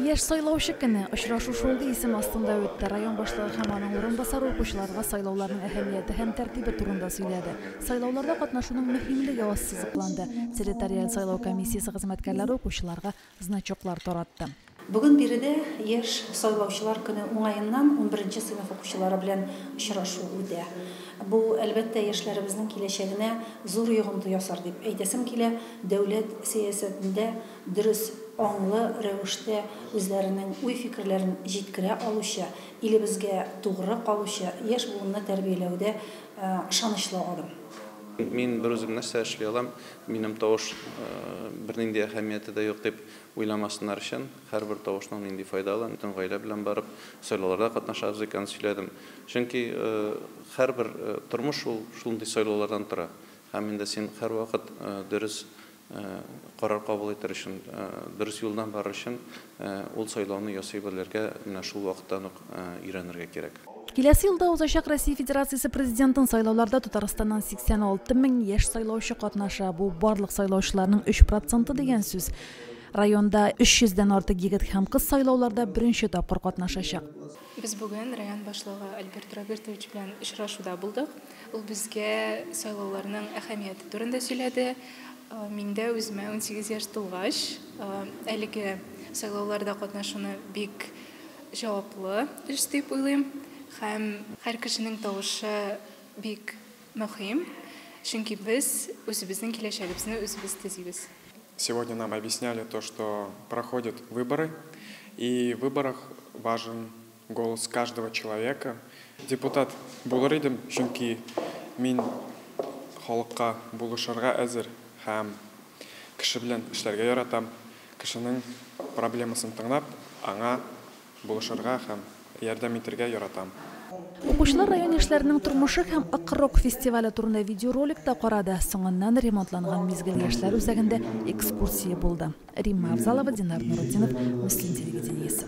Яш сайлаушы көне очрашу шулды исем астында үтте. Район башлыгы һәм аның урынбасары укучыларга сайлауларның әһәмияте һәм тәртибе турында сөйләде. Сайлауларда катнашуның мөһимлеге ассызыкланды. Территориаль сайлау комиссиясе хезмәткәрләре укучыларга значоклар таратты. Бүген биредә яшь сайлаучылар көне уңаеннан 11-нче сыйныф укучылары белән очрашу үтә. Бу әлбәттә яшьләребезнең киләчәгенә зур йогынты ясар дип әйтәсем килә. Дәүләт сәясәтендә дөрес аңлы рәвештә үзләренең уй-фикерләрен җиткерә алучы, илебезгә тугры калучы яшь буынны тәрбияләүдә ышанычлы адым. Мин бер үзем нәрсә эшли алам, минем тавыш бернинди әһәмияте дә юк дип уйламасыннар өчен, һәрбер тавышның нинди файдалы, бөтен гаилә белән барып сайлауларда катнашабыз икәнен сөйләдем. Чөнки һәрбер тормыш шундый сайлаулардан тора. Һәм инде син һәрвакыт дөрес карар кабул итер өчен, дөрес юлдан барыр өчен ул сайлауны ясый белергә менә шул вакыттан ук өйрәнергә кирәк. Киләсе елда узачак Россия Федерациясе президентын сайлауларда Татарстаннан 86 мең яшь сайлаучы катнаша. Бу барлык сайлаучыларның 3% дигән сүз. Районда 300дән артык егет һәм кыз сайлауларда беренче тапкыр катнашачак. Без бүген район башлыгы Альберт Робертович белән очрашуда булдык. Ул безгә сайлауларның әһәмияте турында сөйләде. Миндә үземә 18 яшь тулгач, әлеге сайлауларда катнашуны бик җаваплы эш дип уйлыйм. Һәм һәр кешенең тавышы бик мөһим, чөнки без үзебезнең киләчәгебезне үзебез төзибез. Сегодня нам объясняли то, что проходят выборы, и в выборах важен голос каждого человека. Депутат булыр идем, чөнки мин халыкка булышырга әзер һәм кеше белән эшләргә яратам. Кешенең проблемасын тыңлап, аңа булышырга һәм ярдәм итәргә яратам. Укучылар район яшьләренең тормышы һәм Акрок фестивале турында видеороликта карады. Соңыннан ремонтланган мизгел яшьләр үзәгендә экскурсия булды. Римма Авзалова, Динар Нуруддинов, Муслим телевидениесе.